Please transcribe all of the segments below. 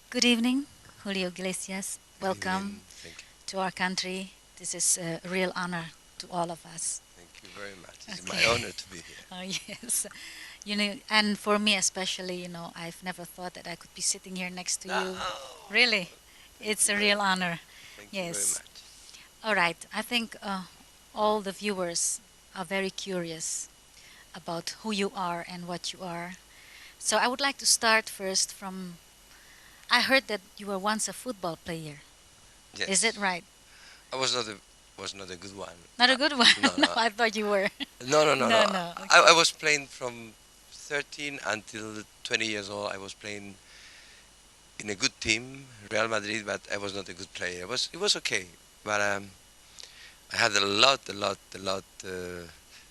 Good evening, Julio Iglesias. Good Welcome evening. Thank you. to our country. This is a real honor to all of us. Thank you very much. It's my Okay. honor to be here. Oh, yes. And for me especially, I've never thought that I could be sitting here next to you. Oh, Really, thank it's you a very real much. honor. Thank you very Yes. much. All right. I think all the viewers are very curious about who you are and what you are. So I would like to start first from I heard that you were once a football player. Is it Yes, right? I was not a good one. Not Uh, a good one. no, No, no, I thought you were. no, no, no, No, no. no. I Okay. was playing from 13 until 20 years old. I was playing in a good team, Real Madrid, but I was not a good player. It was okay, but I had a lot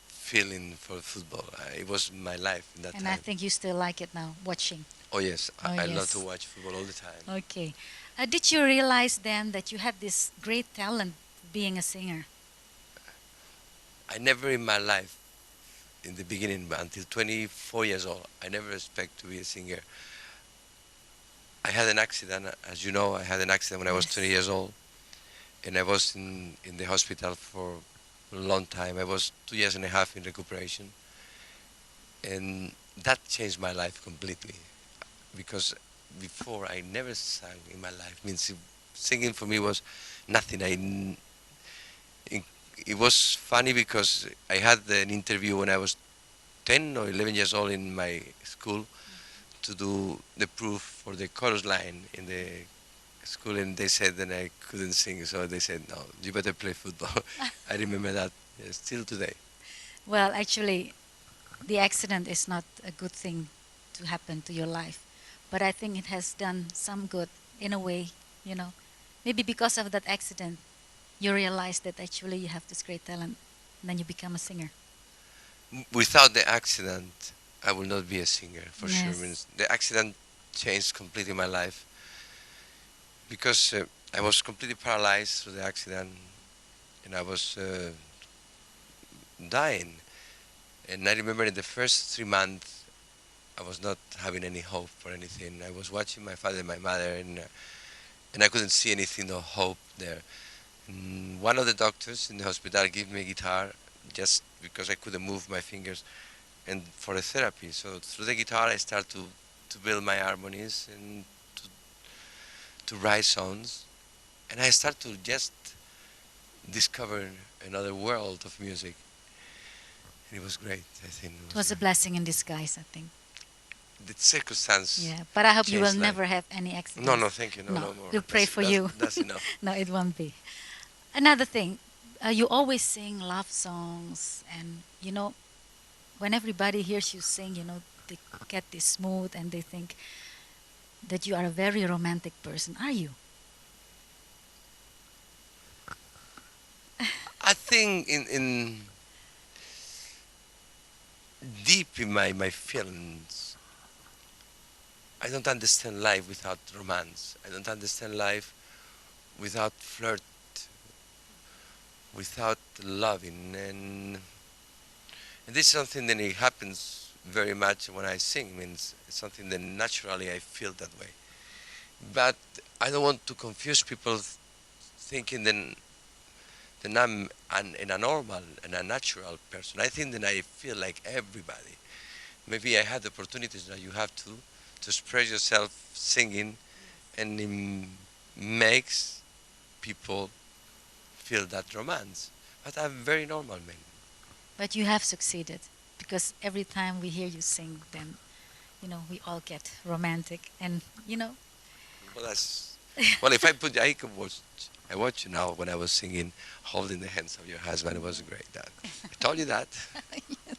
feeling for football. It was my life in that And I time. think you still like it now, watching. Oh yes, Oh, I love to yes. watch football all the time. Okay. Did you realize then that you had this great talent being a singer? I never in my life, in the beginning, but until 24 years old, I never expect to be a singer. I had an accident, as you know, I had an accident when I was 20 Yes. years old, and I was in the hospital for a long time. I was 2 years and a half in recuperation, and that changed my life completely because before I never sang in my life. Means singing for me was nothing. It, it was funny because I had an interview when I was 10 or 11 years old in my school to do the proof for the chorus line in the school, and they said that I couldn't sing, so they said, no, you better play football. I remember that still today. Well, actually, the accident is not a good thing to happen to your life, but I think it has done some good in a way, you know. Maybe because of that accident, you realize that actually you have this great talent, and then you become a singer. Without the accident, I will not be a singer for sure. Yes. Means the accident changed completely my life because I was completely paralyzed through the accident, and I was dying. And I remember in the first 3 months, I was not having any hope for anything. I was watching my father and my mother, and I couldn't see anything of hope there. And one of the doctors in the hospital gave me a guitar just because I couldn't move my fingers and for a therapy. So through the guitar, I started to build my harmonies and to write songs. And I started to just discover another world of music. And it was great, I think. It It was was a great. blessing in disguise, I think. The circumstance Yeah, but I hope you will changed life. never have any No, no, accidents. thank you. No, No, no more. we'll pray That's for that's you. that's enough. No, it won't be. Another thing, you always sing love songs, and when everybody hears you sing, they get this mood and they think that you are a very romantic person. Are you? I think in deep in my feelings, I don't understand life without romance. I don't understand life without flirt, without loving, and this is something that it happens very much when I sing. Means it's something that naturally I feel that way. But I don't want to confuse people thinking that I'm a normal and a natural person. I think that I feel like everybody. Maybe I had the opportunities that you have to express yourself singing, and it makes people feel that romance. But I'm very normal man. But you have succeeded because every time we hear you sing, then we all get romantic, and Well, well. If I put, I could watch. I watch you now when I was singing, holding the hands of your husband. It was great. That I told you that. yes.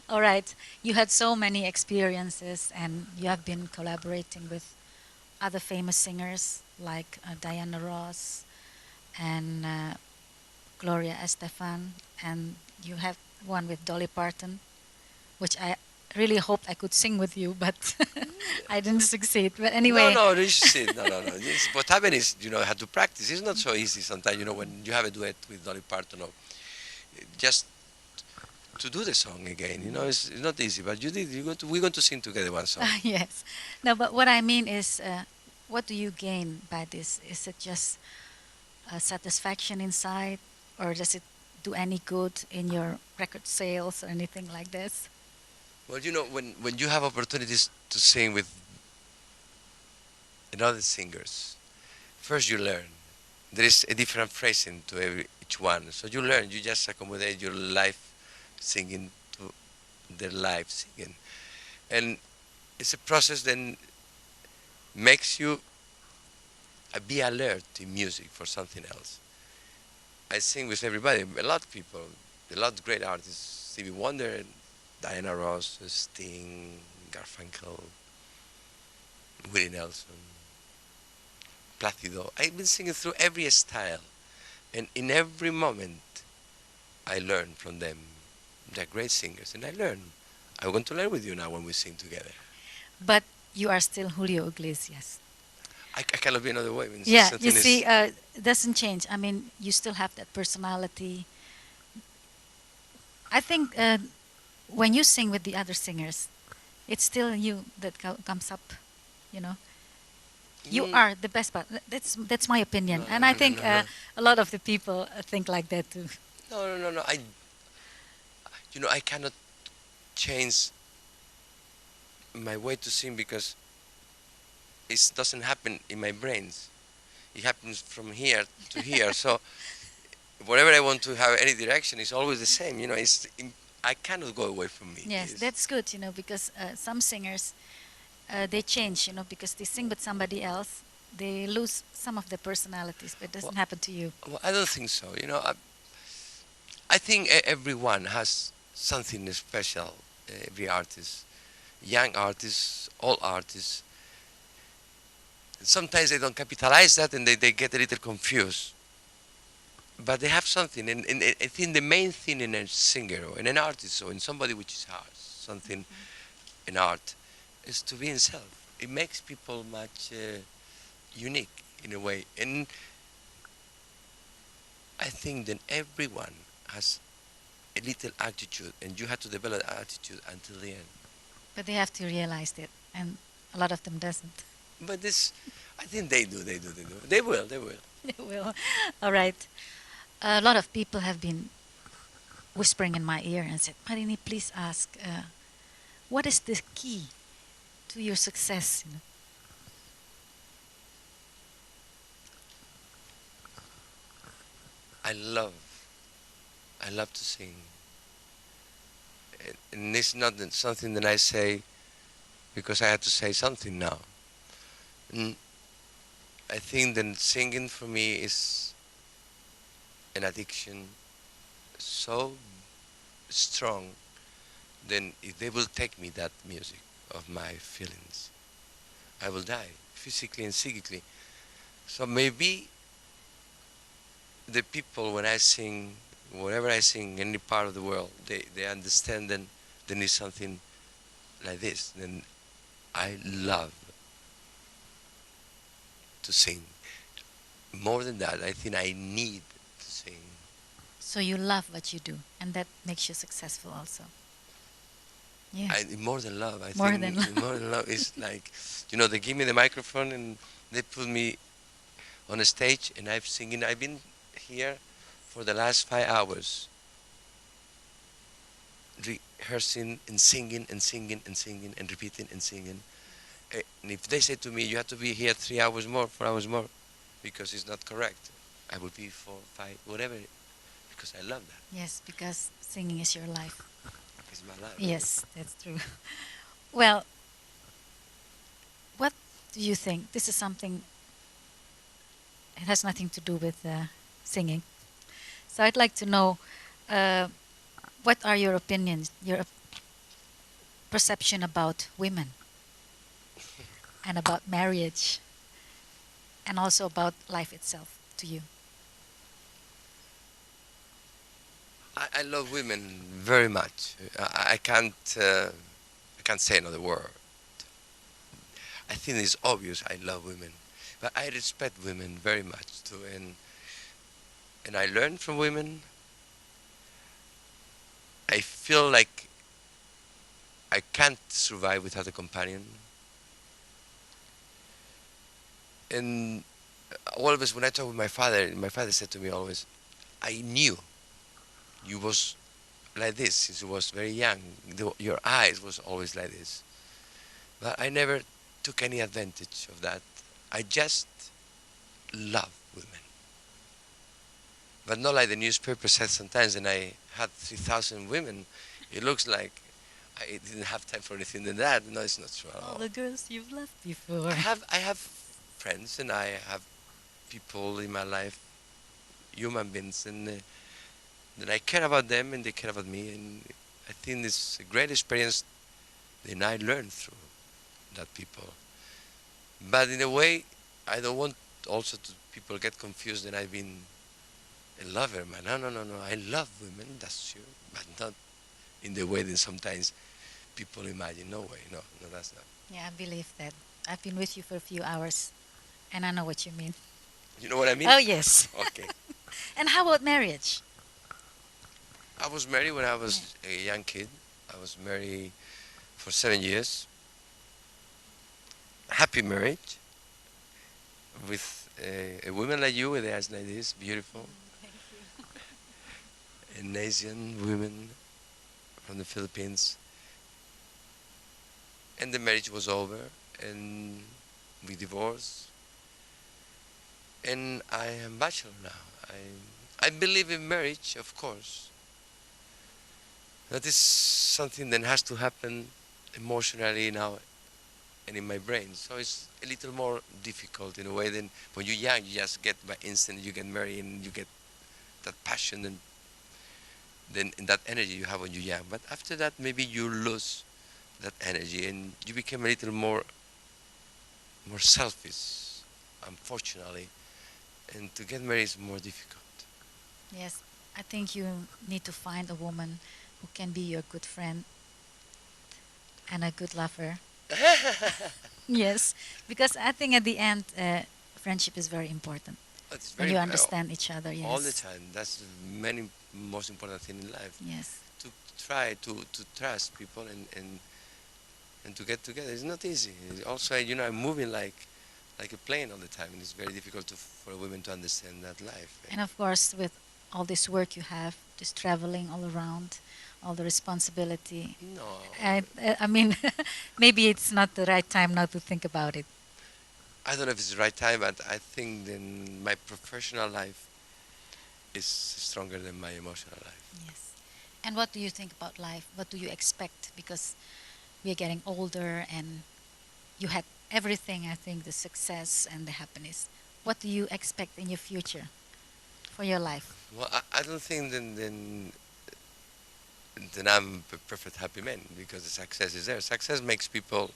All right. You had so many experiences, and you have been collaborating with other famous singers like Diana Ross and Gloria Estefan, and you have one with Dolly Parton, which I really hoped I could sing with you, but I didn't succeed. But No, anyway, no, this is it. No, no, no. What happened is, how to practice. It's not so easy sometimes, when you have a duet with Dolly Parton, or just to do the song again. It's not easy. But you did. We're going to sing together one song. yes. No, but what I mean is, what do you gain by this? Is it just a satisfaction inside, or does it do any good in your record sales or anything like this? Well, when you have opportunities to sing with another singers, first you learn. There is a different phrasing to each one. So you learn, you just accommodate your life singing to their live singing. And it's a process that makes you be alert in music for something else. I sing with everybody, a lot of people, a lot of great artists, Stevie Wonder, Diana Ross, Sting, Garfunkel, Willie Nelson, Placido. I've been singing through every style, and in every moment, I learn from them. They're great singers, and I learn. I want to learn with you now when we sing together. But you are still Julio Iglesias. I cannot be another way when Yeah, you something see, is. it doesn't change. I mean, you still have that personality. I think when you sing with the other singers, it's still you that comes up. You know, you Mm, are the best part. That's my opinion, no, and no, I no, no, think no, no, a lot of the people think like that too. no, no, no, no. I cannot change my way to sing because it doesn't happen in my brains. It happens from here to here. So whatever I want to have any direction is always the same. I cannot go away from me. Yes, that's good. Because some singers they change. Because they sing with somebody else, they lose some of their personalities. But it Well, doesn't happen to you. well, I don't think so. I think everyone has something special. Every artist, young artists, old artists. Sometimes they don't capitalize that and they get a little confused. But they have something, and I think the main thing in a singer or in an artist or in somebody which is art, something in art, is to be himself. It makes people much unique in a way, and I think that everyone has a little attitude, and you have to develop that attitude until the end. But they have to realize it, and a lot of them doesn't. But this, I think they do, they do. They will, they will. They will. All right. A lot of people have been whispering in my ear and said, Marini, please ask, what is the key to your success? I love, I love to sing. And it's not something that I say because I have to say something now. And I think that singing for me is an addiction so strong. Then if they will take me that music of my feelings, I will die physically and psychically. So maybe the people when I sing, whenever I sing any part of the world, they understand then there is something like this. Then I love to sing. More than that, I think I need to sing. So you love what you do, and that makes you successful also. Yeah, More than love, I more than think more than love is like, they give me the microphone and they put me on a stage and I'm singing. I've been here for the last 5 hours rehearsing and singing and singing and singing and repeating and singing. And if they say to me, you have to be here 3 hours more, 4 hours more, because it's not correct, I will be 4, 5, whatever, because I love that. yes, because singing is your life. It's my life. Yes, that's true. Well, what do you think? This is something, it has nothing to do with singing. So I'd like to know uh, what are your opinions, your perception about women and about marriage and also about life itself to you? I love women very much. I can't say another word. I think it's obvious I love women, but I respect women very much too, and I learn from women. I feel like I can't survive without a companion. And always when I talk with my father said to me always, I knew you was like this since you was very young. Your eyes was always like this. But I never took any advantage of that. I just love women. But not like the newspaper said sometimes, and I had 3,000 women. It looks like I didn't have time for anything than that. No, it's not true at All all. the girls you've loved before. I have friends and I have people in my life, human beings, and that I care about them and they care about me. And I think it's a great experience that I learned through that people. But in a way, I don't want also to people get confused that I've been a lover, man. No, no, no, no. I love women, that's true, but not in the way that sometimes people imagine. No way, no, no, that's not. Yeah, I believe that. I've been with you for a few hours, and I know what you mean. You know what I mean? Oh, yes. Okay. And how about marriage? I was married when I Yeah. was a young kid. I was married for 7 years. Happy marriage with a woman like you with eyes like this, beautiful, Thank you. an Asian woman from the Philippines. And the marriage was over, and we divorced. And I am bachelor now. I believe in marriage, of course. That is something that has to happen emotionally now and in my brain. So it's a little more difficult in a way than when you're young, you just get by instant, you get married and you get that passion and then in that energy you have when you're young. But after that, maybe you lose that energy and you become a little more selfish, unfortunately. And to get married is more difficult. Yes, I think you need to find a woman who can be your good friend and a good lover. Yes, because I think at the end, friendship is very important It's when very you understand each other. all the Yes, time. That's the many most important thing in life. yes, To try to trust people and to get together. It's not easy. Also, I'm moving like a plane all the time, and it's very difficult for women to understand that life. and of course, with all this work you have, just traveling all around, all the responsibility. No, I mean, maybe it's not the right time now to think about it. I don't know if it's the right time, but I think then my professional life is stronger than my emotional life. Yes. And what do you think about life? What do you expect? Because we are getting older and you had everything, I think, the success and the happiness. What do you expect in your future for your life? Well, I don't think then I'm a perfect happy man because the success is there. Success makes people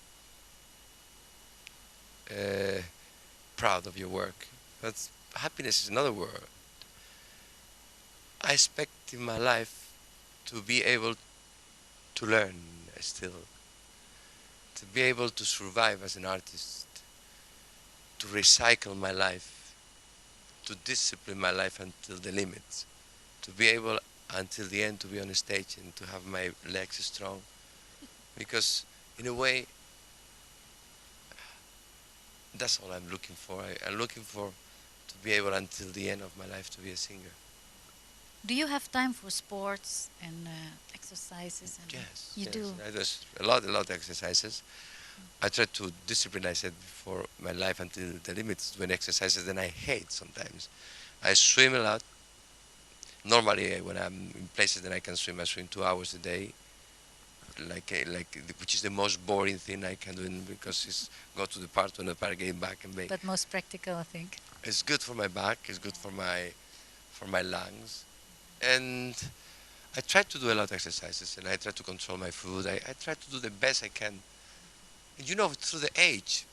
uh, proud of your work, but happiness is another word. I expect in my life to be able to learn still, to be able to survive as an artist, to recycle my life, to discipline my life until the limits, to be able until the end to be on a stage and to have my legs strong. Because in a way, that's all I'm looking for. I'm looking for to be able until the end of my life to be a singer. Do you have time for sports and exercises? And Yes, you yes. do. I do a lot of exercises. I try to discipline, I said before, my life until the limits doing exercises that I hate sometimes. I swim a lot. Normally, when I'm in places that I can swim, I swim 2 hours a day, which is the most boring thing I can do because it's go to the park, to the park, get back and back. But most practical, I think. It's good for my back. It's good for my lungs, and I try to do a lot of exercises, and I try to control my food. I try to do the best I can. Through the age,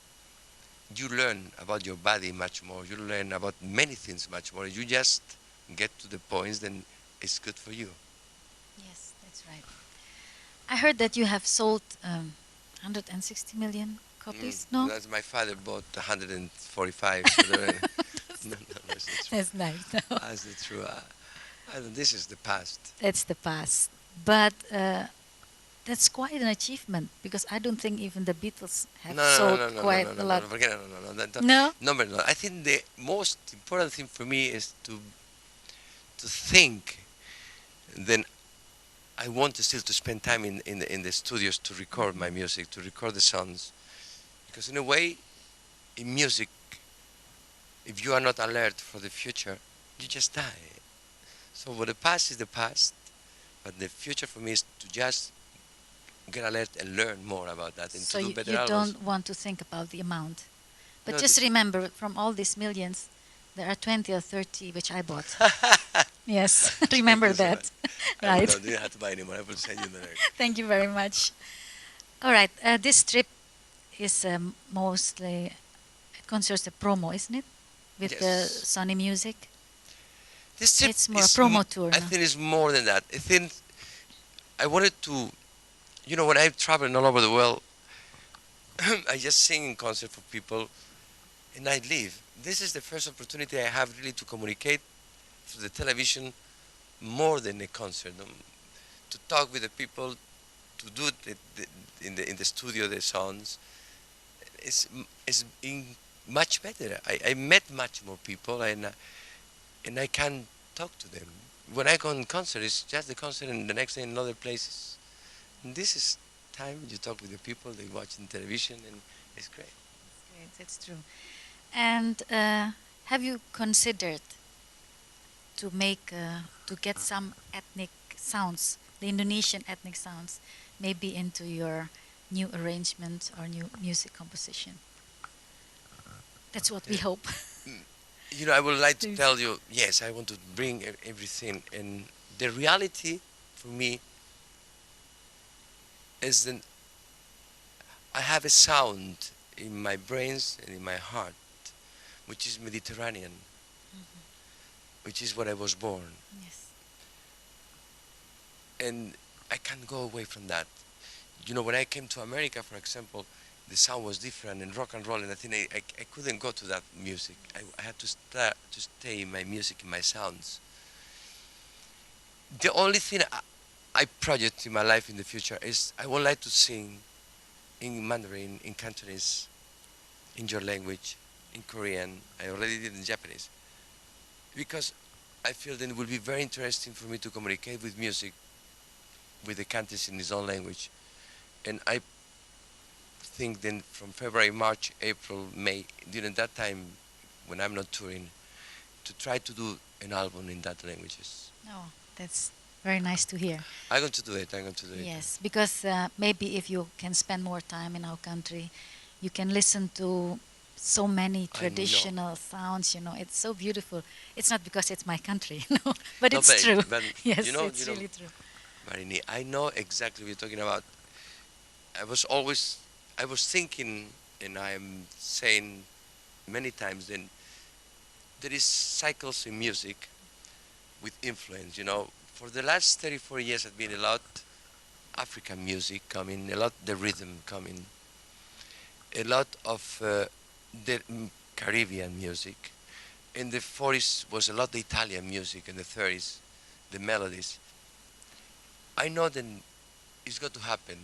you learn about your body much more. You learn about many things much more. You just get to the points, then it's good for you. Yes, that's right. I heard that you have sold 160 million copies. No? That's my father bought 145. So no, no, that's not true. That's nice. No. That's the true. This is the past. That's the past. But That's quite an achievement because I don't think even the Beatles have No, no, sold no, no, no, quite no, a no, no, lot. no, forget it, no, no, no, No? number no. I think the most important thing for me is to think. Then I want to still to spend time in the studios to record my music, to record the songs, because in a way, in music, if you are not alert for the future, you just die. So what the past is the past, but the future for me is to just get alert and learn more about that and to So do you better albums. don't want to think about the amount. But No, just remember, from all these millions, there are 20 or 30 which I bought. Yes, thank remember you so much. that. I will Right. not didn't have to buy anymore. I will send you the lyric. Thank you very much. All right, this trip is mostly, it concerns a promo, isn't it? With the Yes. Sony Music. This trip It's more a is, promo tour, I no? think, is more than that. I think I wanted to, when I travel all over the world, I just sing in concert for people and I leave. This is the first opportunity I have really to communicate through the television more than a concert. To talk with the people, to do in the studio the songs is much better. I met much more people and I can talk to them. When I go on concert, it's just the concert and the next day in other places. And this is time you talk with the people, they watch in television, and it's great. Great, that's true. And have you considered to get some ethnic sounds, the Indonesian ethnic sounds, maybe into your new arrangement or new music composition? That's what we Yeah. hope. Mm, I would like to Please. tell you, yes, I want to bring everything. And the reality for me is that I have a sound in my brains and in my heart, which is Mediterranean, which is what I was born. Yes. And I can't go away from that. When I came to America, for example, the sound was different and rock and roll, and I think I couldn't go to that music. I had to stay in my music, in my sounds. The only thing I project in my life in the future is I would like to sing in Mandarin, in Cantonese, in your language, in Korean. I already did in Japanese. Because I feel that it will be very interesting for me to communicate with music with the countries in his own language. And I think then from February, March, April, May, during that time when I'm not touring, to try to do an album in that languages. Oh, that's very nice to hear. I'm going to do it. I'm going to do it. Yes, because maybe if you can spend more time in our country, you can listen to so many I know. traditional sounds. It's so beautiful. It's not because it's my country, no, but No, it's true. but Yes, it's really true. Marini, I know exactly what you're talking about. I was always, I was thinking, and I'm saying many times, then there is cycles in music with influence. For the last 34 years, has been a lot African music coming, a lot the rhythm coming, a lot of the Caribbean music. In the 40s was a lot the Italian music, in the 30s, the melodies. I know that it's going to happen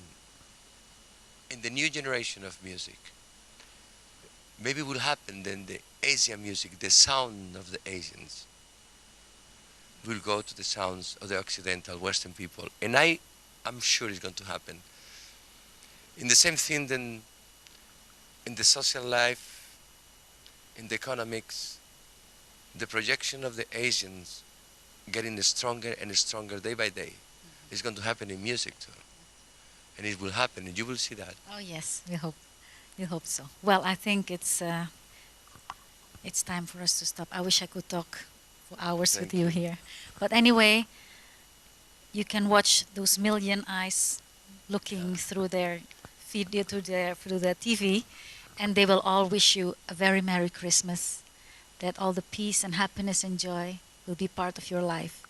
in the new generation of music. Maybe will happen then the Asian music, the sound of the Asians will go to the sounds of the Occidental Western people. And I'm sure it's going to happen. In the same thing then in the social life, in the economics, the projection of the Asians getting stronger and stronger day by day is going to happen in music too. And it will happen and you will see that. Oh yes, we hope. We hope so. Well, I think it's time for us to stop. I wish I could talk for hours with Thank you you. here, but anyway, you can watch those million eyes looking Yeah. through their video through their TV, and they will all wish you a very Merry Christmas. That all the peace and happiness and joy will be part of your life,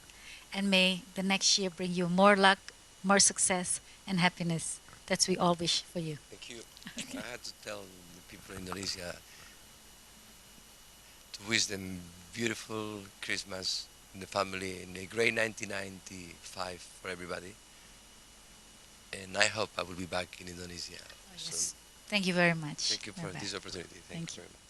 and may the next year bring you more luck, more success, and happiness. That's we all wish for you. Thank you. I had to tell the people in Indonesia to wish them beautiful Christmas in the family and a great 1995 for everybody. and I hope I will be back in Indonesia Oh, soon. yes. Thank you very much. Thank you Bye for bye. this opportunity. Thank you Thank you. very much.